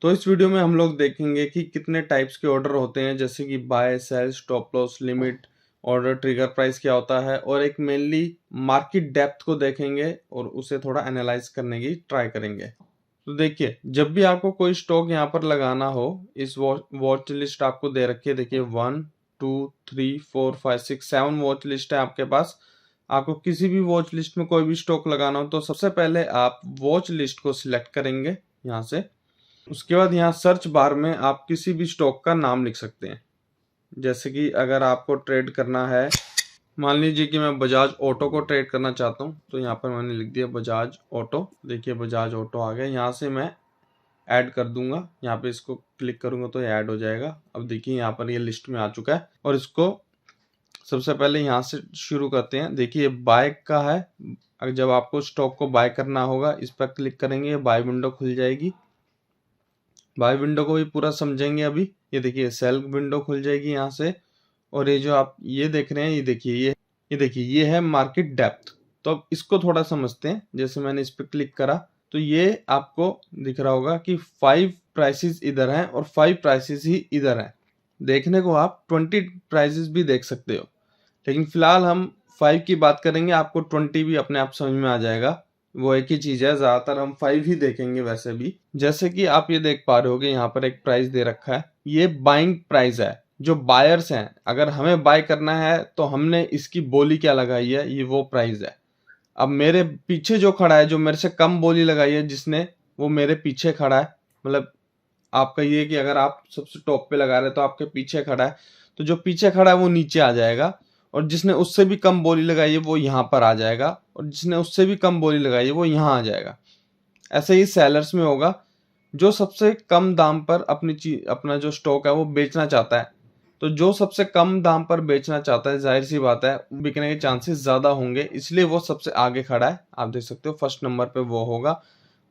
तो इस वीडियो में हम लोग देखेंगे कि कितने टाइप्स के ऑर्डर होते हैं, जैसे कि buy, sell, stop loss, limit, order trigger price क्या होता है, और एक मेनली मार्केट डेप्थ को देखेंगे और उसे थोड़ा एनालाइज करने की ट्राई करेंगे। तो देखिए, जब भी आपको कोई स्टॉक यहाँ पर लगाना हो, इस वॉच लिस्ट आपको दे रखी है। देखिए 1 2 3 4 5 6 7 वॉच लिस्ट है आपके पास। आपको किसी भी वॉच लिस्ट में कोई भी स्टॉक लगाना हो तो सबसे पहले आप वॉच लिस्ट को सिलेक्ट करेंगे यहाँ से। उसके बाद यहाँ सर्च बार में आप किसी भी स्टॉक का नाम लिख सकते हैं। जैसे कि अगर आपको ट्रेड करना है, मान लीजिए कि मैं बजाज ऑटो को ट्रेड करना चाहता हूँ, तो यहाँ पर मैंने लिख दिया बजाज ऑटो। देखिए बजाज ऑटो आ गया। यहाँ से मैं ऐड कर दूंगा, यहाँ पे इसको क्लिक करूंगा तो ये ऐड हो जाएगा। अब देखिए यहाँ पर ये लिस्ट में आ चुका है, और इसको सबसे पहले यहाँ से शुरू करते हैं। देखिए बाय का है। अगर जब आपको स्टॉक को बाय करना होगा, इस पर क्लिक करेंगे, बाय विंडो खुल जाएगी। बाय विंडो को भी पूरा समझेंगे अभी। ये देखिए सेल विंडो खुल जाएगी यहाँ से, और ये जो आप ये देख रहे हैं, ये देखिए ये देखिए ये है मार्केट डेप्थ। तो अब इसको थोड़ा समझते हैं। जैसे मैंने इस पर क्लिक करा तो ये आपको दिख रहा होगा कि 5 प्राइसेस इधर हैं और 5 प्राइसेस ही इधर हैं। देखने को आप 20 प्राइसेस भी देख सकते हो, लेकिन फिलहाल हम 5 की बात करेंगे। आपको 20 भी अपने आप समझ में आ जाएगा, वो एक ही चीज है। ज्यादातर हम 5 ही देखेंगे वैसे भी। जैसे कि आप ये देख पा रहे होगे, यहाँ पर एक प्राइस दे रखा है, ये बाइंग प्राइस है। जो बायर्स हैं, अगर हमें बाय करना है तो हमने इसकी बोली क्या लगाई है, ये वो प्राइस है। अब मेरे पीछे जो खड़ा है, जो मेरे से कम बोली लगाई है जिसने, वो मेरे पीछे खड़ा है। मतलब आपका ये कि अगर आप सबसे टॉप पे लगा रहे हैं तो आपके पीछे खड़ा है, तो जो पीछे खड़ा है वो नीचे आ जाएगा, और जिसने उससे भी कम बोली लगाई है वो यहाँ पर आ जाएगा, और जिसने उससे भी कम बोली लगाई है वो यहाँ आ जाएगा। ऐसे ही सेलर्स में होगा, जो सबसे कम दाम पर अपनी चीज, अपना जो स्टॉक है वो बेचना चाहता है। तो जो सबसे कम दाम पर बेचना चाहता है, जाहिर सी बात है बिकने के चांसेस ज्यादा होंगे, इसलिए वो सबसे आगे खड़ा है। आप देख सकते हो फर्स्ट नंबर पे वो होगा।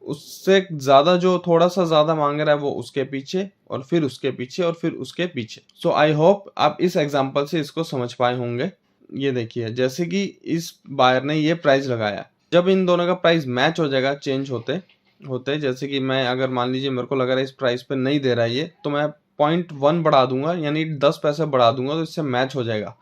उससे ज्यादा जो थोड़ा सा ज्यादा मांग रहा है वो उसके पीछे, और फिर उसके पीछे, और फिर उसके पीछे। सो आई होप आप इस एग्जांपल से इसको समझ पाए होंगे। ये देखिए, जैसे कि इस बायर ने ये प्राइस लगाया, जब इन दोनों का प्राइस मैच हो जाएगा, चेंज होते होते, जैसे कि मैं अगर मान लीजिए मेरे को लग रहा है इस प्राइस पे नहीं दे रहा है ये, तो मैं 0.1 बढ़ा दूंगा, यानी 10 पैसे बढ़ा दूंगा, तो इससे मैच हो जाएगा।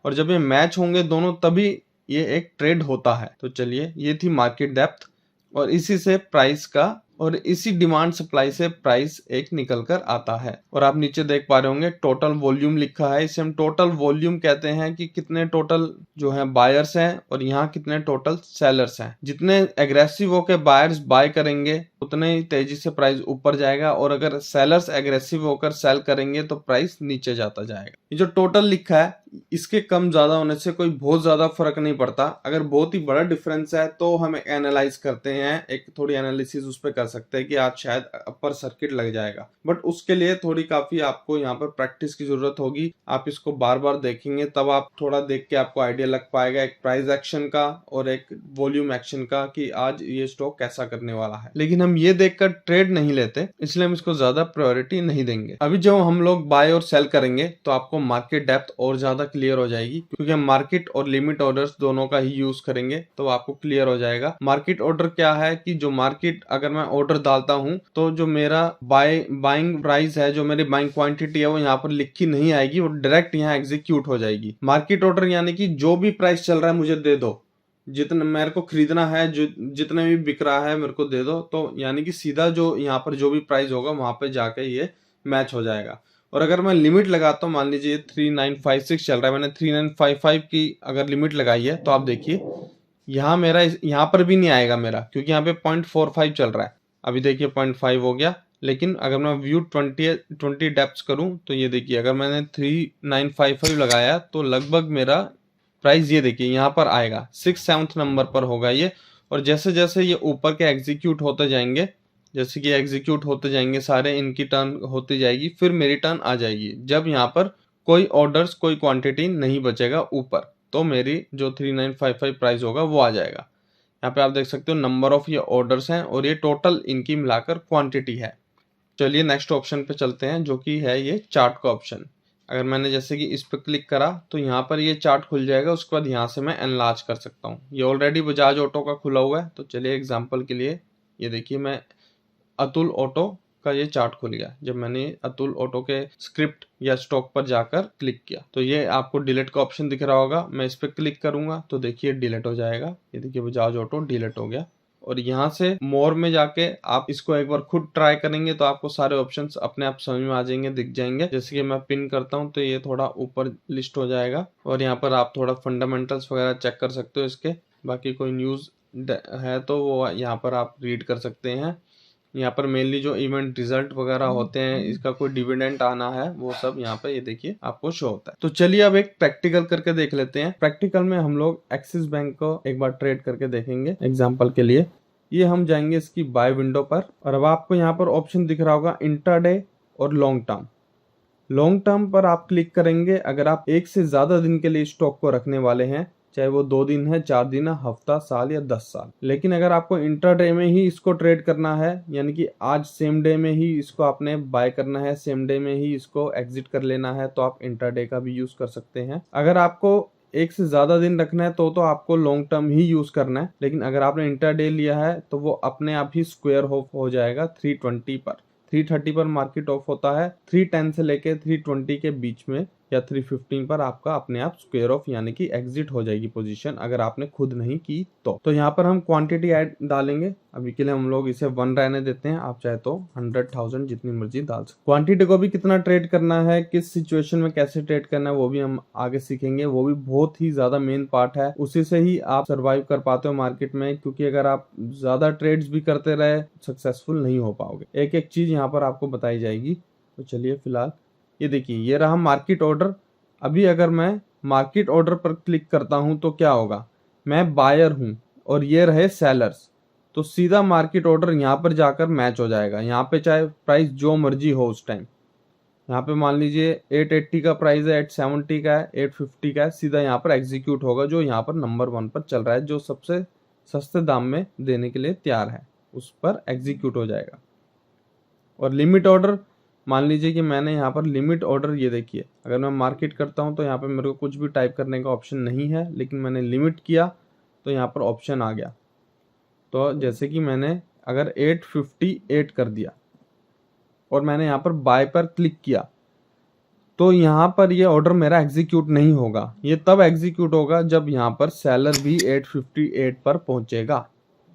और जब ये मैच होंगे दोनों, तभी ये एक ट्रेड होता है। तो चलिए, ये थी मार्केट डेप्थ, और इसी से प्राइस का, और इसी डिमांड सप्लाई से प्राइस एक निकल कर आता है। और आप नीचे देख पा रहे होंगे टोटल वॉल्यूम लिखा है। इसे हम टोटल वॉल्यूम कहते हैं कि कितने टोटल जो है बायर्स हैं और यहाँ कितने टोटल सेलर्स हैं। जितने एग्रेसिव होकर बायर्स बाय करेंगे उतने ही तेजी से प्राइस ऊपर जाएगा, और अगर सेलर्स एग्रेसिव होकर सेल करेंगे तो प्राइस नीचे जाता जाएगा। ये जो टोटल लिखा है, इसके कम ज्यादा होने से कोई बहुत ज्यादा फर्क नहीं पड़ता। अगर बहुत ही बड़ा डिफरेंस है तो हम एनालाइज करते हैं, एक थोड़ी एनालिसिस उस पर कर सकते हैं कि आज शायद अपर सर्किट लग जाएगा, बट उसके लिए थोड़ी काफी आपको यहाँ पर प्रैक्टिस की जरूरत होगी। आप इसको बार बार देखेंगे तब आप थोड़ा देख के आपको आइडिया लग पाएगा, एक प्राइस एक्शन का और एक वॉल्यूम एक्शन का, कि आज ये स्टॉक कैसा करने वाला है। लेकिन हम ये देखकर ट्रेड नहीं लेते, इसलिए हम इसको ज्यादा प्रायोरिटी नहीं देंगे। अभी जब हम लोग बाय और सेल करेंगे तो आपको मार्केट डेप्थ और ज्यादा क्लियर हो जाएगी, क्योंकि हम मार्केट और लिमिट ऑर्डर्स दोनों का ही यूज करेंगे, तो आपको क्लियर हो जाएगा। मार्केट ऑर्डर क्या है कि जो मार्केट, अगर मैं ऑर्डर डालता हूं तो जो मेरा बाइंग प्राइस है, जो मेरी बाइंग क्वांटिटी है, वो यहाँ पर लिखी नहीं आएगी, वो डायरेक्ट यहाँ एग्जीक्यूट हो जाएगी। मार्केट ऑर्डर यानी कि जो भी प्राइस चल रहा है मुझे दे दो, जितना मेरे को खरीदना है, जो जितने भी बिक रहा है मेरे को दे दो। तो यानी कि सीधा जो यहाँ पर जो भी प्राइस होगा वहां पे जाके ये मैच हो जाएगा। और अगर मैं लिमिट लगाता हूँ, मान लीजिए 3956 चल रहा है, मैंने 3955 की अगर लिमिट लगाई है, तो आप देखिए यहाँ मेरा यहाँ पर भी नहीं आएगा मेरा, क्योंकि यहाँ पे 0.45 चल रहा है। अभी देखिए 0.5 हो गया। लेकिन अगर मैं व्यू 20 डेप्थ करूं तो ये देखिए, अगर मैंने 3955 लगाया तो लगभग मेरा प्राइस ये देखिए यहाँ पर आएगा, 6-7 नंबर पर होगा ये। और जैसे जैसे ये ऊपर के एग्जीक्यूट होते जाएंगे, जैसे कि एग्जीक्यूट होते जाएंगे सारे, इनकी टर्न होती जाएगी, फिर मेरी टर्न आ जाएगी, जब यहाँ पर कोई ऑर्डर्स, कोई क्वांटिटी नहीं बचेगा ऊपर, तो मेरी जो 3955 प्राइस होगा वो आ जाएगा। यहाँ पे आप देख सकते हो नंबर ऑफ ये ऑर्डर्स हैं, और ये टोटल इनकी मिलाकर क्वांटिटी है। चलिए नेक्स्ट ऑप्शन पे चलते हैं, जो कि है ये चार्ट का ऑप्शन। अगर मैंने जैसे कि इस पर क्लिक करा तो यहाँ पर ये चार्ट खुल जाएगा। उसके बाद यहाँ से मैं एनलार्ज कर सकता हूँ। ये ऑलरेडी बजाज ऑटो का खुला हुआ है, तो चलिए एग्जांपल के लिए ये देखिए, मैं अतुल ऑटो का ये चार्ट खुल गया जब मैंने अतुल ऑटो के स्क्रिप्ट या स्टॉक पर जाकर क्लिक किया। तो ये आपको डिलीट का ऑप्शन दिख रहा होगा, मैं इस पर क्लिक करूंगा तो देखिए डिलीट हो जाएगा। ये देखिए बजाज ऑटो डिलीट हो गया। और यहाँ से मोर में जाके आप इसको एक बार खुद ट्राई करेंगे तो आपको सारे ऑप्शंस अपने आप समझ में आ जाएंगे, दिख जाएंगे। जैसे कि मैं पिन करता हूँ तो ये थोड़ा ऊपर लिस्ट हो जाएगा और यहाँ पर आप थोड़ा फंडामेंटल्स वगैरह चेक कर सकते हो इसके। बाकी कोई न्यूज़ है तो वो यहाँ पर आप रीड कर सकते हैं। यहाँ पर मेनली जो इवेंट रिजल्ट वगैरह होते हैं, इसका कोई डिविडेंड आना है, वो सब यहाँ पे ये देखिए आपको शो होता है। तो चलिए अब एक प्रैक्टिकल करके देख लेते हैं। प्रैक्टिकल में हम लोग एक्सिस बैंक को एक बार ट्रेड करके देखेंगे एग्जांपल के लिए। ये हम जाएंगे इसकी बाय विंडो पर और अब आपको यहाँ पर ऑप्शन दिख रहा होगा इंट्राडे और लॉन्ग टर्म। लॉन्ग टर्म पर आप क्लिक करेंगे अगर आप एक से ज्यादा दिन के लिए स्टॉक को रखने वाले हैं, चाहे वो 2 दिन है, 4 दिन है, हफ्ता, साल या 10 साल। लेकिन अगर आपको इंट्राडे में ही इसको ट्रेड करना है, यानी कि आज सेम डे में ही इसको आपने बाय करना है, सेम डे में ही इसको एग्जिट कर लेना है, तो आप इंट्राडे का भी यूज कर सकते हैं। अगर आपको एक से ज्यादा दिन रखना है तो आपको लॉन्ग टर्म ही यूज करना है। लेकिन अगर आपने इंट्राडे लिया है तो वो अपने आप ही स्क्वायर ऑफ हो जाएगा 320 पर। 330 पर मार्केट ऑफ होता है, 310 से लेके 320 के बीच में या 315 पर आपका अपने आप स्क्वायर ऑफ यानी कि एग्जिट हो जाएगी पोजीशन, अगर आपने खुद नहीं की तो यहाँ पर हम क्वांटिटी ऐड डालेंगे। अभी के लिए हम लोग इसे 1 रहने देते हैं, आप चाहे तो 100,000 जितनी मर्जी डाल सकते। क्वांटिटी को भी कितना ट्रेड करना है, किस सिचुएशन में कैसे ट्रेड करना है, वो भी हम आगे सीखेंगे। वो भी बहुत ही ज्यादा मेन पार्ट है, उसी से ही आप सर्वाइव कर पाते हो मार्केट में, क्योंकि अगर आप ज्यादा ट्रेड्स भी करते रहे सक्सेसफुल नहीं हो पाओगे। एक एक चीज यहाँ पर आपको बताई जाएगी। तो चलिए फिलहाल ये देखिए, ये रहा मार्केट ऑर्डर। अभी अगर मैं मार्केट ऑर्डर पर क्लिक करता हूं तो क्या होगा, मैं बायर हूं और ये रहे सेलर्स, तो सीधा मार्केट ऑर्डर यहाँ पर जाकर मैच हो जाएगा। यहाँ पे चाहे प्राइस जो मर्जी हो उस टाइम, यहाँ पे मान लीजिए 880 का प्राइस है, 870 का है, 850 का है, सीधा यहाँ पर एग्जीक्यूट होगा। जो यहाँ पर नंबर 1 पर चल रहा है, जो सबसे सस्ते दाम में देने के लिए तैयार है, उस पर एग्जीक्यूट हो जाएगा। और लिमिट ऑर्डर, मान लीजिए कि मैंने यहाँ पर लिमिट ऑर्डर, ये देखिए अगर मैं मार्केट करता हूँ तो यहाँ पे मेरे को कुछ भी टाइप करने का ऑप्शन नहीं है, लेकिन मैंने लिमिट किया तो यहाँ पर ऑप्शन आ गया। तो जैसे कि मैंने अगर 858 कर दिया और मैंने यहाँ पर बाय पर क्लिक किया तो यहाँ पर ये ऑर्डर मेरा एग्जीक्यूट नहीं होगा। ये तब एग्जीक्यूट होगा जब यहाँ पर सेलर भी 858 पर पहुंचेगा,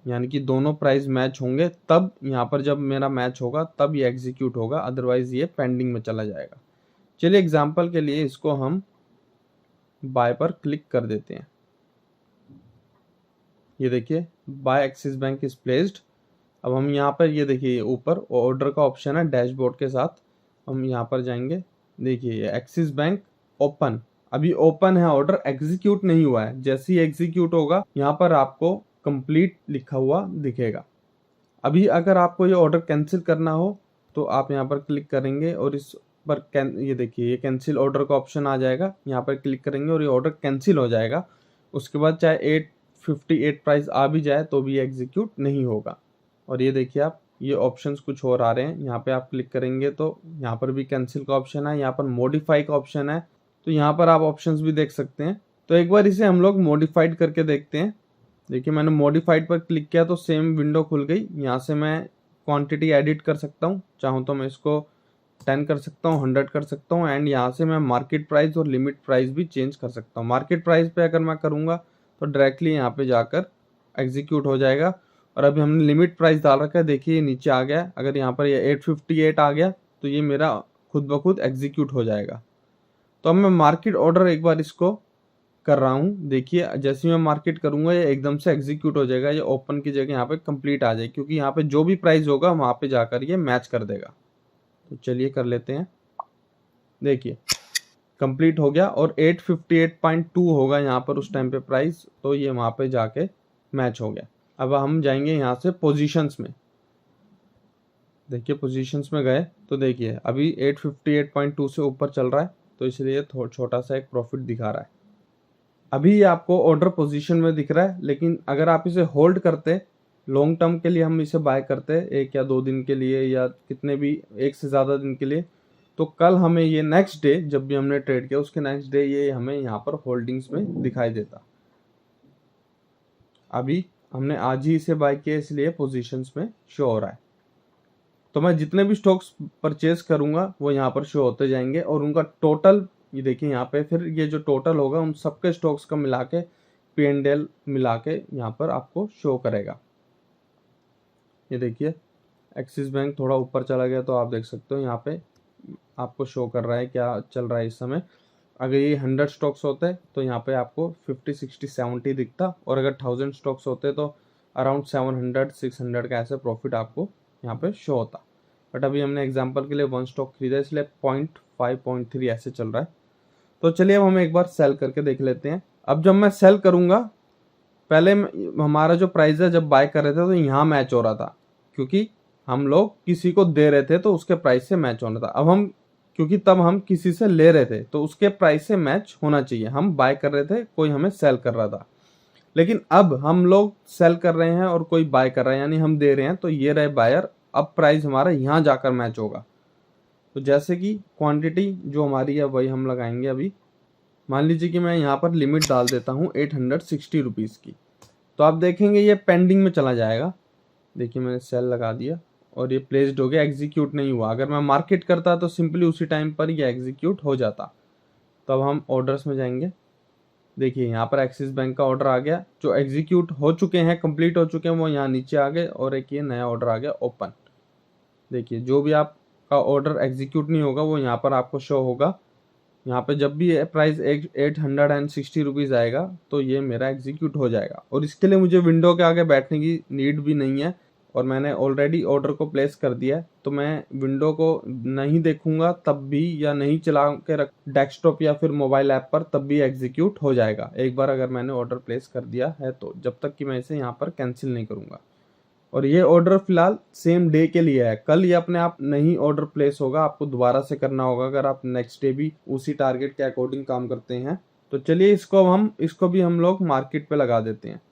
यानी कि दोनों प्राइस मैच होंगे, तब यहाँ पर जब मेरा मैच होगा तब ये एग्जीक्यूट होगा, अदरवाइज ये पेंडिंग में चला जाएगा। चलिए एग्जांपल के लिए इसको हम बाय पर क्लिक कर देते हैं। ये देखिए buy Axis Bank is placed. अब हम यहाँ पर ये देखिए ऊपर ऑर्डर का ऑप्शन है डैशबोर्ड के साथ, हम यहाँ पर जाएंगे। देखिए ये एक्सिस बैंक ओपन, अभी ओपन है ऑर्डर, एग्जीक्यूट नहीं हुआ है। जैसे ही एग्जीक्यूट होगा यहाँ पर आपको कंप्लीट लिखा हुआ दिखेगा। अभी अगर आपको ये ऑर्डर कैंसिल करना हो तो आप यहाँ पर क्लिक करेंगे और इस पर ये देखिए ये कैंसिल ऑर्डर का ऑप्शन आ जाएगा। यहाँ पर क्लिक करेंगे और ये ऑर्डर कैंसिल हो जाएगा। उसके बाद चाहे 858 प्राइस आ भी जाए तो भी एग्जीक्यूट नहीं होगा। और ये देखिए आप, ये ऑप्शंस कुछ और आ रहे हैं। यहाँ पे आप क्लिक करेंगे तो यहाँ पर भी कैंसिल का ऑप्शन है, यहाँ पर मॉडिफाई का ऑप्शन है, तो यहाँ पर आप ऑप्शंस भी देख सकते हैं। तो एक बार इसे हम लोग मॉडिफाइड करके देखते हैं। देखिए मैंने मॉडिफाइड पर क्लिक किया तो सेम विंडो खुल गई। यहाँ से मैं क्वांटिटी एडिट कर सकता हूँ, चाहूँ तो मैं इसको 10 कर सकता हूँ, 100 कर सकता हूँ, एंड यहाँ से मैं मार्केट प्राइस और लिमिट प्राइस भी चेंज कर सकता हूँ। मार्केट प्राइस पे अगर मैं करूँगा तो डायरेक्टली यहाँ पे जाकर एग्जीक्यूट हो जाएगा। और अभी हमने लिमिट प्राइस डाल रखा है, देखिए नीचे आ गया। अगर यहाँ पर ये 858 आ गया तो ये मेरा खुद ब खुद एग्जीक्यूट हो जाएगा। तो अब मैं मार्केट ऑर्डर एक बार इसको कर रहा हूँ। देखिए जैसे मैं मार्केट करूंगा ये एकदम से एग्जीक्यूट हो जाएगा, ये ओपन की जगह यहाँ पे कंप्लीट आ जाएगी, क्योंकि यहाँ पे जो भी प्राइस होगा वहां पे जाकर ये मैच कर देगा। तो चलिए कर लेते हैं। देखिए कंप्लीट हो गया और 858.2 होगा यहाँ पर उस टाइम पे प्राइस, तो ये वहां पे जाके मैच हो गया। अब हम जाएंगे यहाँ से पोजीशंस में। देखिए पोजीशंस में गए तो देखिए अभी 858.2 से ऊपर चल रहा है, तो इसलिए छोटा सा एक प्रॉफिट दिखा रहा है। अभी ये आपको ऑर्डर पोजीशन में दिख रहा है, लेकिन अगर आप इसे होल्ड करते, लॉन्ग टर्म के लिए हम इसे बाय करते 1 या 2 दिन के लिए या कितने भी 1 से ज़्यादा दिन के लिए, तो कल हमें ये नेक्स्ट डे जब भी हमने ट्रेड किया उसके नेक्स्ट डे ये हमें यहाँ पर होल्डिंग्स में दिखाई देता। अभी हमने आज ही इसे बाय किया इसलिए पोजीशंस में शो हो रहा है। तो मैं जितने भी स्टॉक्स परचेज करूंगा वो यहाँ पर शो होते जाएंगे और उनका टोटल, ये देखिए यहाँ पे, फिर ये जो टोटल होगा उन सबके स्टॉक्स का मिला के P&L मिला के यहाँ पर आपको शो करेगा। ये देखिए एक्सिस बैंक थोड़ा ऊपर चला गया तो आप देख सकते हो यहाँ पे आपको शो कर रहा है क्या चल रहा है इस समय। अगर ये 100 स्टॉक्स होते तो यहाँ पे आपको 50, 60, 70 दिखता, और अगर 1000 स्टॉक्स होते तो अराउंड 700, 600 का ऐसे प्रॉफिट आपको यहाँ पे शो होता। बट अभी हमने एग्जांपल के लिए 1 स्टॉक खरीदा इसलिए 0.5, 0.3 ऐसे चल रहा है। तो चलिए अब हम एक बार सेल करके देख लेते हैं। अब जब मैं सेल करूंगा, पहले हमारा जो प्राइस है जब बाय कर रहे थे तो यहाँ मैच हो रहा था, क्योंकि हम लोग किसी को दे रहे थे तो उसके प्राइस से मैच होना था। अब हम, क्योंकि तब हम किसी से ले रहे थे तो उसके प्राइस से मैच होना चाहिए। हम बाय कर रहे थे, कोई हमें सेल कर रहा था, लेकिन अब हम लोग सेल कर रहे हैं और कोई बाय कर रहा है, यानी हम दे रहे हैं तो ये रहे बायर। अब प्राइस हमारा यहाँ जाकर मैच होगा। तो जैसे कि क्वांटिटी जो हमारी है वही हम लगाएंगे। अभी मान लीजिए कि मैं यहाँ पर लिमिट डाल देता हूँ 860 रुपीज़ की, तो आप देखेंगे ये पेंडिंग में चला जाएगा। देखिए मैंने सेल लगा दिया और ये प्लेस्ड हो गया, एग्जीक्यूट नहीं हुआ। अगर मैं मार्केट करता तो सिंपली उसी टाइम पर ये एग्जीक्यूट हो जाता। तो अब हम ऑर्डर्स में जाएंगे। देखिए यहाँ पर एक्सिस बैंक का ऑर्डर आ गया, जो एग्जीक्यूट हो चुके हैं, कंप्लीट हो चुके हैं, वो यहाँ नीचे आ गए, और एक ये नया ऑर्डर आ गया ओपन। देखिए जो भी आपका ऑर्डर एग्जीक्यूट नहीं होगा वो यहाँ पर आपको शो होगा। यहाँ पे जब भी प्राइस 860 रुपीज़ आएगा तो ये मेरा एग्जीक्यूट हो जाएगा, और इसके लिए मुझे विंडो के आगे बैठने की नीड भी नहीं है, और मैंने ऑलरेडी ऑर्डर को प्लेस कर दिया है। तो मैं विंडो को नहीं देखूंगा तब भी, या नहीं चला के रख डेस्कटॉप या फिर मोबाइल ऐप पर, तब भी एग्जीक्यूट हो जाएगा एक बार अगर मैंने ऑर्डर प्लेस कर दिया है तो, जब तक कि मैं इसे यहाँ पर कैंसिल नहीं करूँगा। और ये ऑर्डर फिलहाल सेम डे के लिए है, कल ये अपने आप नहीं ऑर्डर प्लेस होगा, आपको दोबारा से करना होगा अगर आप नेक्स्ट डे भी उसी टारगेट के अकॉर्डिंग काम करते हैं। तो चलिए इसको भी हम लोग मार्केट पे लगा देते हैं,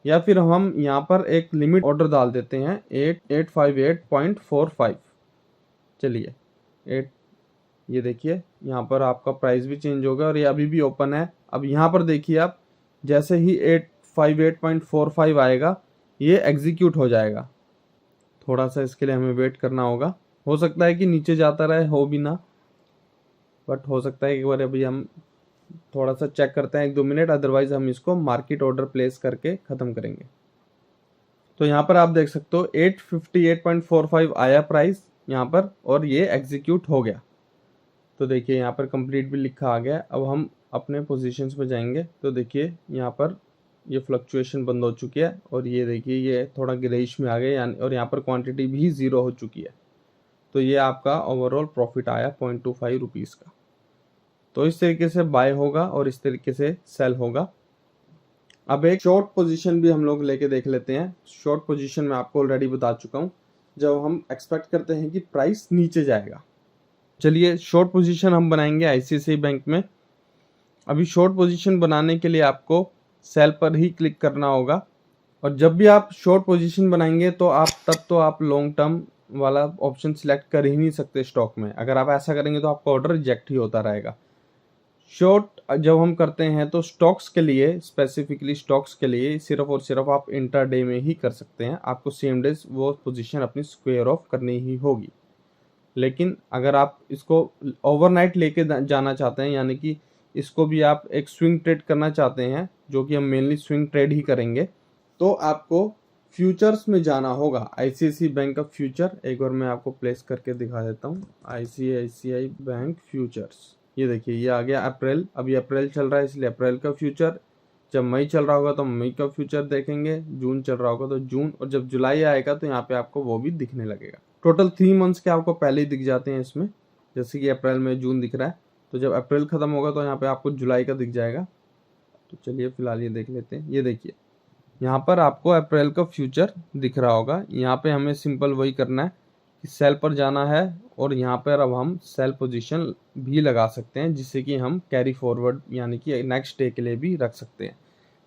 या फिर हम यहाँ पर एक लिमिट ऑर्डर डाल देते हैं 858.45। चलिए 8, ये देखिए यहाँ पर आपका प्राइस भी चेंज होगा और ये अभी भी ओपन है। अब यहाँ पर देखिए आप, जैसे ही 858.45 आएगा ये एग्जीक्यूट हो जाएगा। थोड़ा सा इसके लिए हमें वेट करना होगा, हो सकता है कि नीचे जाता रहे, हो भी ना, बट हो सकता है एक बार अभी हम थोड़ा सा चेक करते हैं 1-2 मिनट, अदरवाइज हम इसको मार्केट ऑर्डर प्लेस करके ख़त्म करेंगे। तो यहाँ पर आप देख सकते हो 858.45 आया प्राइस यहाँ पर, और ये एग्जीक्यूट हो गया। तो देखिए यहाँ पर कंप्लीट भी लिखा आ गया। अब हम अपने पोजीशंस में जाएंगे तो देखिए यहाँ पर ये फ्लक्चुएशन बंद हो चुकी है, और ये देखिए ये थोड़ा ग्रेइश में आ गया, यानी, और यहाँ पर क्वांटिटी भी 0 हो चुकी है। तो ये आपका ओवरऑल प्रॉफिट आया 0.25 रुपीज़ का। तो इस तरीके से बाय होगा और इस तरीके से सेल होगा। अब एक शॉर्ट पोजीशन भी हम लोग लेके देख लेते हैं। शॉर्ट पोजीशन में आपको ऑलरेडी बता चुका हूँ, जब हम एक्सपेक्ट करते हैं कि प्राइस नीचे जाएगा। चलिए शॉर्ट पोजीशन हम बनाएंगे ICICI बैंक में। अभी शॉर्ट पोजीशन बनाने के लिए आपको सेल पर ही क्लिक करना होगा, और जब भी आप शॉर्ट पोजीशन बनाएंगे तो आप लॉन्ग टर्म वाला ऑप्शन सिलेक्ट कर ही नहीं सकते स्टॉक में। अगर आप ऐसा करेंगे तो आपका ऑर्डर रिजेक्ट ही होता रहेगा। शॉर्ट जब हम करते हैं तो स्टॉक्स के लिए, स्पेसिफिकली स्टॉक्स के लिए सिर्फ और सिर्फ आप इंट्राडे में ही कर सकते हैं। आपको सेम डेज वो पोजीशन अपनी स्क्वायर ऑफ करनी ही होगी। लेकिन अगर आप इसको ओवरनाइट लेके जाना चाहते हैं, यानी कि इसको भी आप एक स्विंग ट्रेड करना चाहते हैं, जो कि हम मेनली स्विंग ट्रेड ही करेंगे, तो आपको फ्यूचर्स में जाना होगा। ICICI बैंक का फ्यूचर एक बार मैं आपको प्लेस करके दिखा देता हूँ। ICICI बैंक फ्यूचर्स, ये देखिए ये आ गया अप्रैल। अभी अप्रैल चल रहा है इसलिए अप्रैल का फ्यूचर। जब मई चल रहा होगा तो मई का फ्यूचर देखेंगे, जून चल रहा होगा तो जून, और जब जुलाई आएगा तो यहाँ पे आपको वो भी दिखने लगेगा। टोटल 3 मंथ्स के आपको पहले ही दिख जाते हैं इसमें, जैसे कि अप्रैल में जून दिख रहा है, तो जब अप्रैल खत्म होगा तो यहाँ पे आपको जुलाई का दिख जाएगा। तो चलिए फिलहाल ये देख लेते हैं। ये देखिए यहाँ पर आपको अप्रैल का फ्यूचर दिख रहा होगा। यहाँ पे हमें सिंपल वही करना है कि सेल पर जाना है, और यहाँ पर अब हम सेल पोजीशन भी लगा सकते हैं, जिससे कि हम कैरी फॉरवर्ड यानी कि नेक्स्ट डे के लिए भी रख सकते हैं।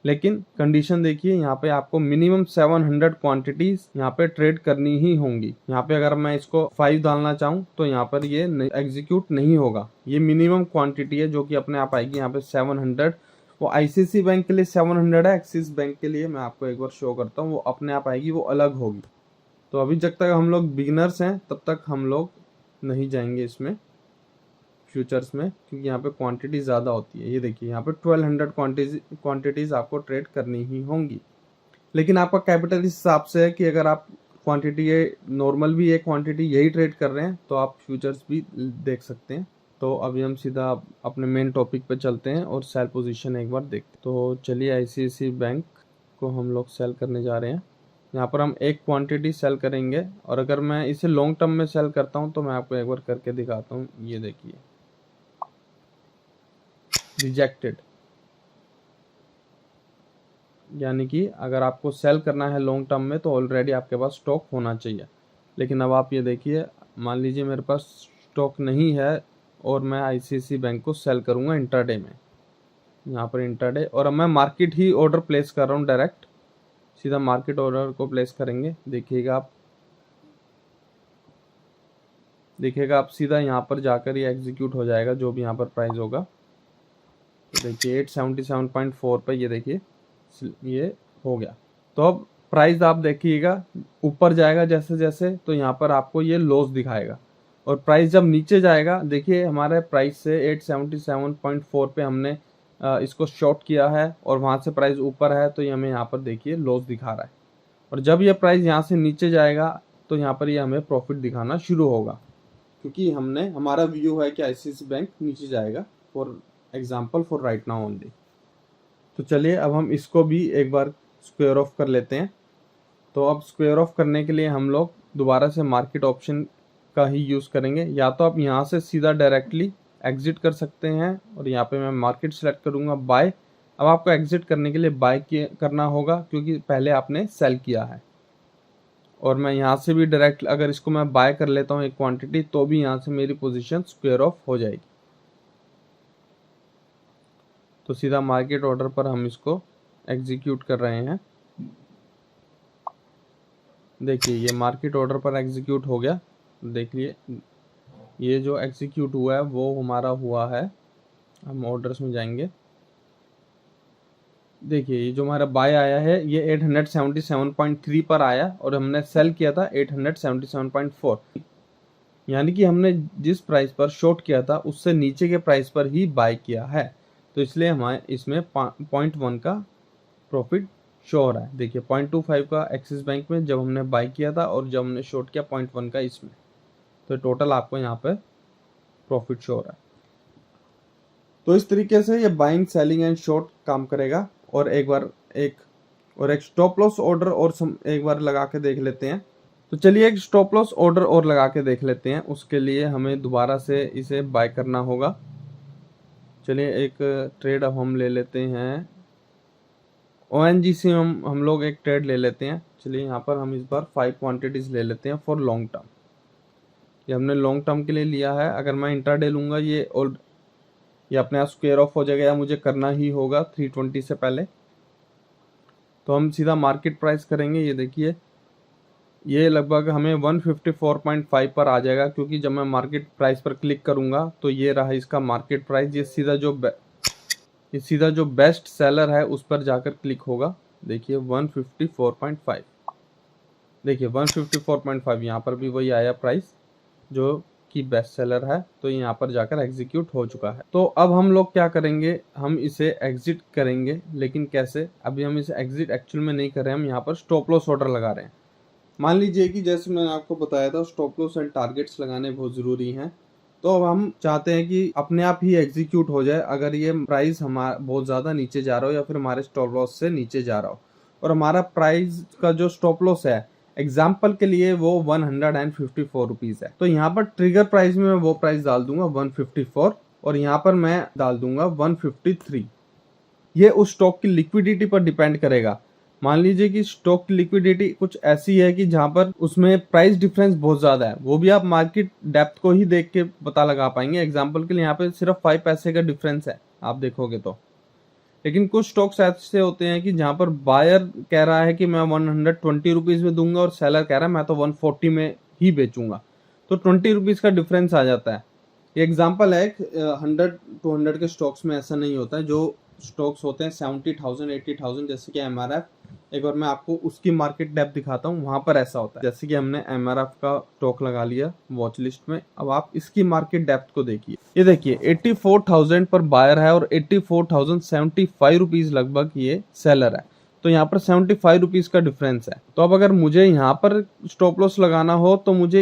लेकिन कंडीशन देखिए, यहाँ पे आपको मिनिमम 700 क्वांटिटीज यहाँ पे ट्रेड करनी ही होंगी। यहाँ पे अगर मैं इसको 5 डालना चाहूँ तो यहाँ पर ये एग्जीक्यूट नहीं होगा। ये मिनिमम क्वांटिटी है जो कि अपने आप आएगी। यहाँ पे 700, वो ICICI बैंक के लिए 700 है, एक्सिस बैंक के लिए मैं आपको एक बार शो करता हूँ, वो अपने आप आएगी, वो अलग होगी। तो अभी जब तक हम लोग बिगिनर्स हैं तब तक हम लोग नहीं जाएंगे इसमें फ्यूचर्स में, क्योंकि यहाँ पे क्वांटिटी ज़्यादा होती है। ये देखिए यहाँ पे 1200 क्वांटिटीज़ आपको ट्रेड करनी ही होंगी, लेकिन आपका कैपिटल इस हिसाब से है कि अगर आप क्वांटिटी ये नॉर्मल भी ये क्वांटिटी यही ट्रेड कर रहे हैं तो आप फ्यूचर्स भी देख सकते हैं। तो अभी हम सीधा अपने मेन टॉपिक पे चलते हैं और सेल पोजीशन एक बार देखते हैं। तो चलिए ICICI बैंक को हम लोग सेल करने जा रहे हैं। यहाँ पर हम एक क्वांटिटी सेल करेंगे, और अगर मैं इसे लॉन्ग टर्म में सेल करता हूँ तो मैं आपको एक बार करके दिखाता हूँ। ये देखिए रिजेक्टेड, यानी कि अगर आपको सेल करना है लॉन्ग टर्म में तो ऑलरेडी आपके पास स्टॉक होना चाहिए। लेकिन अब आप ये देखिए, मान लीजिए मेरे पास स्टॉक नहीं है और मैं ICICI बैंक को सेल करूंगा इंट्राडे में। यहाँ पर इंट्राडे, और अब मैं मार्केट ही ऑर्डर प्लेस कर रहा हूँ, डायरेक्ट सीधा मार्केट ऑर्डर को प्लेस करेंगे। देखिएगा आप सीधा यहाँ पर जाकर ये एग्जीक्यूट हो जाएगा जो भी यहाँ पर प्राइस होगा। तो देखिए 877.4 पे ये देखिए ये हो गया। तो अब प्राइस आप देखिएगा ऊपर जाएगा जैसे जैसे, तो यहाँ पर आपको ये लॉस दिखाएगा, और प्राइस जब नीचे जाएगा, देखिए हमारे प्राइस से 877.4 पे हमने इसको शॉर्ट किया है और वहाँ से प्राइस ऊपर है, तो ये हमें यहाँ पर देखिए लॉस दिखा रहा है। और जब ये प्राइस यहाँ से नीचे जाएगा तो यहाँ पर ये हमें प्रॉफिट दिखाना शुरू होगा, क्योंकि हमारा व्यू है कि ICICI बैंक नीचे जाएगा, for example for right now only. तो चलिए अब हम इसको भी एक बार स्क्वायर ऑफ कर लेते हैं। तो अब स्क्वायर ऑफ करने के लिए हम लोग दोबारा से मार्केट ऑप्शन का ही यूज़ करेंगे। या तो आप यहाँ से सीधा डायरेक्टली एग्जिट कर सकते हैं, और यहाँ पे मैं मार्केट सेलेक्ट करूँगा बाय। अब आपको एग्जिट करने के लिए बाय करना होगा, क्योंकि पहले आपने सेल किया है। और मैं यहाँ से भी डायरेक्ट अगर इसको मैं बाय कर लेता हूँ एक क्वांटिटी, तो भी यहाँ से मेरी पोजीशन स्क्वायर ऑफ हो जाएगी। तो सीधा मार्केट ऑर्डर पर हम इसको एग्जीक्यूट कर रहे हैं। देखिए ये मार्केट ऑर्डर पर एग्जीक्यूट हो गया। देखिए ये जो एग्जीक्यूट हुआ है वो हमारा हुआ है, हम ऑर्डर्स में जाएंगे। देखिए ये जो हमारा बाय आया है ये 877.3 पर आया, और हमने सेल किया था 877.4, यानी कि हमने जिस प्राइस पर शॉर्ट किया था उससे नीचे के प्राइस पर ही बाय किया है। तो इसलिए हमारे इसमें 0.1 का प्रॉफिट शो हो रहा है। देखिए 0.25 का एक्सिस बैंक में जब हमने बाय किया था, और जब हमने शॉर्ट किया 0.1 का इसमें, तो टोटल आपको यहाँ पे प्रॉफिट शो हो रहा है। तो इस तरीके से ये बाइंग, सेलिंग एंड शॉर्ट काम करेगा। और एक स्टॉप लॉस ऑर्डर और एक बार लगा के देख लेते हैं। तो चलिए एक स्टॉप लॉस ऑर्डर और लगा के देख लेते हैं। उसके लिए हमें दोबारा से इसे बाय करना होगा। चलिए एक ट्रेड अब हम ले लेते हैं ONGC में, हम लोग एक ट्रेड ले लेते हैं। चलिए यहाँ पर हम इस बार 5 क्वांटिटीज ले लेते हैं फॉर लॉन्ग टर्म। ये हमने लॉन्ग टर्म के लिए लिया है। अगर मैं इंट्राडे लूँगा ये अपने आप स्क्वायर ऑफ हो जाएगा, या मुझे करना ही होगा 320 से पहले। तो हम सीधा मार्केट प्राइस करेंगे। ये देखिए ये लगभग हमें 154.5 पर आ जाएगा, क्योंकि जब मैं मार्केट प्राइस पर क्लिक करूंगा तो ये रहा इसका मार्केट प्राइस। ये सीधा जो बेस्ट सेलर है उस पर जाकर क्लिक होगा। देखिए 154.5, देखिए 154.5 यहाँ पर भी वही आया प्राइस जो कि बेस्ट सेलर है। तो यहाँ पर जाकर एग्जीक्यूट हो चुका है। तो अब हम लोग क्या करेंगे, हम इसे एग्जिट करेंगे। लेकिन कैसे, अभी हम इसे एग्जिट एक्चुअल में नहीं कर रहे हैं, हम यहाँ पर स्टॉप लॉस ऑर्डर लगा रहे हैं। मान लीजिए कि जैसे मैंने आपको बताया था स्टॉप लॉस एंड टारगेट्स लगाने बहुत ज़रूरी हैं। तो अब हम चाहते हैं कि अपने आप ही एग्जीक्यूट हो जाए अगर ये प्राइस हमारा बहुत ज़्यादा नीचे जा रहा हो, या फिर हमारे स्टॉप लॉस से नीचे जा रहा हो। और हमारा प्राइस का जो स्टॉप लॉस है एग्जाम्पल के लिए वो 154 रुपीज़ है। तो यहाँ पर ट्रिगर प्राइस में मैं वो प्राइस डाल दूंगा 154, और यहाँ पर मैं डाल दूंगा 153। ये उस स्टॉक की लिक्विडिटी पर डिपेंड करेगा। मान लीजिए कि स्टॉक की लिक्विडिटी कुछ ऐसी है कि जहां पर उसमें प्राइस डिफरेंस बहुत ज़्यादा है, वो भी आप मार्केट डेप्थ को ही देख के पता लगा पाएंगे। एग्जाम्पल के लिए यहाँ पे सिर्फ 5 पैसे का डिफरेंस है आप देखोगे तो। लेकिन कुछ स्टॉक्स ऐसे होते हैं कि जहां पर बायर कह रहा है कि मैं 120 रुपीज़ में दूंगा, और सेलर कह रहा है मैं तो 140 में ही बेचूंगा, तो 20 रुपीज़ का डिफरेंस आ जाता है। ये एग्जाम्पल है। 100 200 के स्टॉक्स में ऐसा नहीं होता है। जो स्टॉक्स होते हैं 70,000 80,000, जैसे कि एमआरएफ। एक बार मैं आपको उसकी मार्केट डेप्थ दिखाता हूँ, वहां पर ऐसा होता है। जैसे कि हमने एमआरएफ का स्टॉक लगा लिया वॉच लिस्ट में, अब आप इसकी मार्केट डेप्थ को देखिए। ये देखिए 84,000 पर बायर है और 84,075 रुपीज लगभग ये सेलर है। तो यहाँ पर 75 रुपीज का डिफरेंस है। तो अब अगर मुझे यहाँ पर स्टॉप लॉस लगाना हो तो मुझे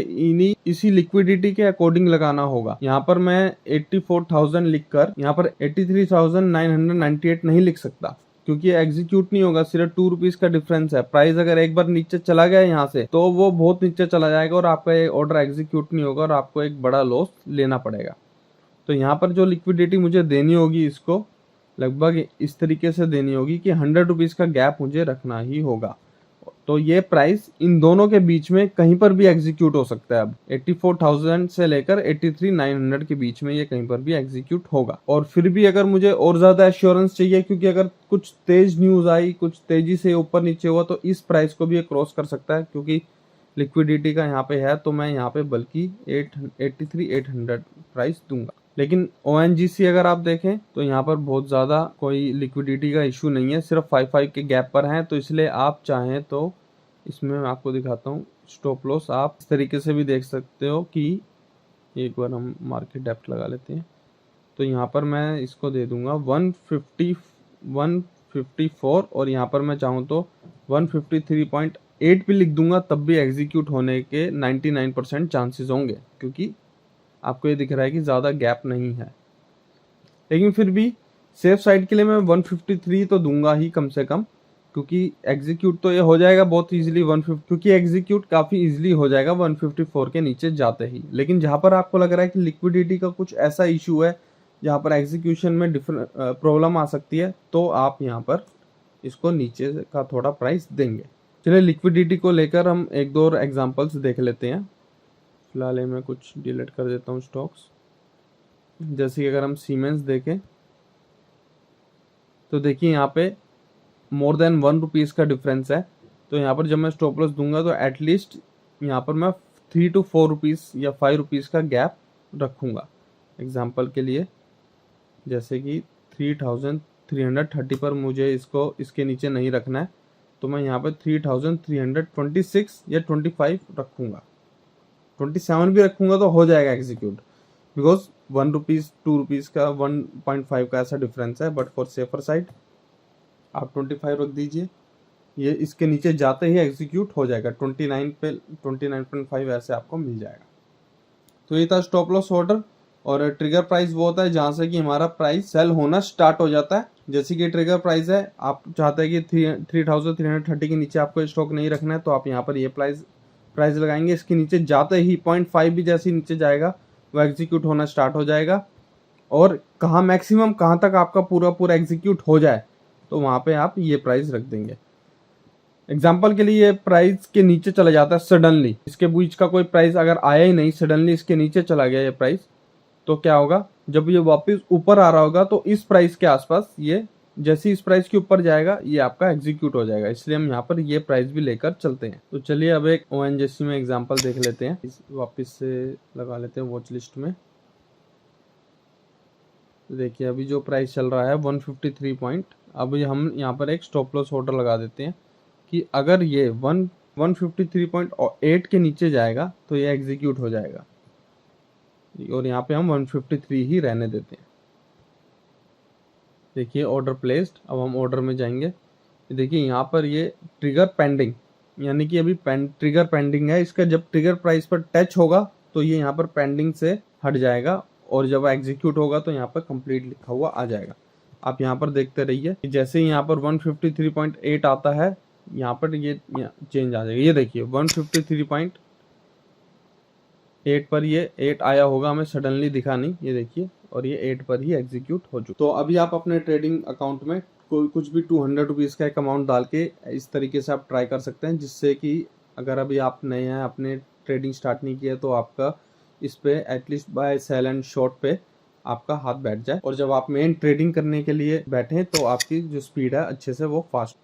इसी लिक्विडिटी के अकॉर्डिंग लगाना होगा। यहाँ पर मैं 84,000 लिखकर यहाँ पर 83,998 नहीं लिख सकता, क्योंकि एग्जीक्यूट नहीं होगा। सिर्फ 2 रुपीज का डिफरेंस है। प्राइस अगर एक बार नीचे चला गया यहाँ से तो वो बहुत नीचे चला जाएगा और आपका ये ऑर्डर एग्जीक्यूट नहीं होगा और आपको एक बड़ा लॉस लेना पड़ेगा। तो यहाँ पर जो लिक्विडिटी मुझे देनी होगी, इसको लगभग इस तरीके से देनी होगी कि 100 रुपीज का गैप मुझे रखना ही होगा। तो ये प्राइस इन दोनों के बीच में कहीं पर भी एग्जीक्यूट हो सकता है। अब 84,000 से लेकर 83,900 के बीच में ये कहीं पर भी एग्जीक्यूट होगा। और फिर भी अगर मुझे और ज्यादा एश्योरेंस चाहिए, क्योंकि अगर कुछ तेज न्यूज आई, कुछ तेजी से ऊपर नीचे हुआ, तो इस प्राइस को भी ये क्रॉस कर सकता है, क्योंकि लिक्विडिटी का यहाँ पे है। तो मैं यहाँ पे बल्कि 83,800 प्राइस दूंगा। लेकिन ONGC अगर आप देखें तो यहाँ पर बहुत ज़्यादा कोई लिक्विडिटी का इशू नहीं है, सिर्फ 5 के गैप पर हैं। तो इसलिए आप चाहें तो इसमें मैं आपको दिखाता हूँ स्टॉप लॉस, आप इस तरीके से भी देख सकते हो कि एक बार हम मार्केट डेप्थ लगा लेते हैं। तो यहाँ पर मैं इसको दे दूंगा 154 और यहाँ पर मैं चाहूँ तो 153.8 भी लिख दूंगा, तब भी एग्जीक्यूट होने के 99% चांसेस होंगे, क्योंकि आपको ये दिख रहा है कि ज़्यादा गैप नहीं है। लेकिन फिर भी सेफ साइड के लिए मैं 153 तो दूंगा ही कम से कम, क्योंकि एग्जीक्यूट तो ये हो जाएगा बहुत इजीली 150, क्योंकि एग्जीक्यूट काफ़ी इजीली हो जाएगा 154 के नीचे जाते ही। लेकिन जहाँ पर आपको लग रहा है कि लिक्विडिटी का कुछ ऐसा इशू है जहाँ पर एग्जीक्यूशन में प्रॉब्लम आ सकती है, तो आप यहाँ पर इसको नीचे का थोड़ा प्राइस देंगे। चलिए लिक्विडिटी को लेकर हम एक दो और एग्जाम्पल्स देख लेते हैं। फिलहाल मैं कुछ डिलीट कर देता हूँ स्टॉक्स। जैसे कि अगर हम सीमेंस देखें तो देखिए यहाँ पे मोर देन 1 रुपीज़ का डिफरेंस है। तो यहाँ पर जब मैं स्टॉप लॉस दूंगा तो एटलीस्ट यहाँ पर मैं 3 to 4 रुपीज़ या 5 रुपीज़ का गैप रखूँगा। एग्जाम्पल के लिए जैसे कि 3,330 पर मुझे इसको इसके नीचे नहीं रखना है, तो मैं यहाँ पर 3,326 या 25 रखूँगा। 27 भी रखूँगा तो हो जाएगा एग्जीक्यूट, बिकॉज 1 रुपीज़ 2 रुपीज़ का 1.5 का ऐसा डिफरेंस है। बट फॉर सेफर साइड आप 25 रख दीजिए, ये इसके नीचे जाते ही एग्जीक्यूट हो जाएगा। 29 पे 29.5 ऐसे आपको मिल जाएगा। तो ये था स्टॉप लॉस ऑर्डर। और ट्रिगर प्राइस वो होता है जहाँ से कि हमारा प्राइस सेल होना स्टार्ट हो जाता है। जैसे कि ट्रिगर प्राइस है, आप चाहते हैं कि 3,330 के नीचे आपको स्टॉक नहीं रखना है, तो आप यहाँ पर ये प्राइस लगाएंगे। इसके नीचे जाते ही 0.5 भी जैसे नीचे जाएगा वो एग्जीक्यूट होना स्टार्ट हो जाएगा। और कहाँ मैक्सिमम कहाँ तक आपका पूरा एग्जीक्यूट हो जाए, तो वहाँ पे आप ये प्राइस रख देंगे। एग्जाम्पल के लिए ये प्राइस के नीचे चला जाता है सडनली, इसके बीच का कोई प्राइस अगर आया ही नहीं, सडनली इसके नीचे चला गया ये प्राइस, तो क्या होगा, जब ये वापस ऊपर आ रहा होगा तो इस प्राइस के आसपास ये जैसे इस प्राइस के ऊपर जाएगा ये आपका एग्जीक्यूट हो जाएगा। इसलिए हम यहाँ पर ये प्राइस भी लेकर चलते हैं। तो चलिए अब एक ONGC में एग्जांपल देख लेते हैं। वापस से लगा लेते हैं वॉच लिस्ट में। देखिए अभी जो प्राइस चल रहा है 153 पॉइंट। अभी हम यहाँ पर एक स्टॉप लॉस ऑर्डर लगा देते हैं कि अगर ये 153.8 के नीचे जाएगा तो ये एग्जीक्यूट हो जाएगा, और यहाँ पे हम 153 ही रहने देते हैं। देखिए ऑर्डर प्लेस्ड। अब हम ऑर्डर में जाएंगे। देखिए यहाँ पर ये ट्रिगर पेंडिंग, यानी कि अभी ट्रिगर पेंडिंग है। इसका जब ट्रिगर प्राइस पर टच होगा तो ये यहाँ पर पेंडिंग से हट जाएगा, और जब एग्जीक्यूट होगा तो यहाँ पर कंप्लीट लिखा हुआ आ जाएगा। आप यहाँ पर देखते रहिए, जैसे ही यहाँ पर 153.8 आता है यहाँ पर ये चेंज आ जाएगा। ये देखिए 153.8 पर ये 8 आया होगा, हमें सडनली दिखा नहीं, ये देखिए, और ये 8 पर ही एग्जीक्यूट हो चुका। तो अभी आप अपने ट्रेडिंग अकाउंट में कोई कुछ भी 200 रुपीज़ का एक अमाउंट डाल के इस तरीके से आप ट्राई कर सकते हैं, जिससे कि अगर अभी आप नए हैं, आपने ट्रेडिंग स्टार्ट नहीं किया, तो आपका इस पे at least buy sell and short पे आपका हाथ बैठ जाए, और जब आप मेन ट्रेडिंग करने के लिए बैठें तो आपकी जो स्पीड है अच्छे से वो फास्ट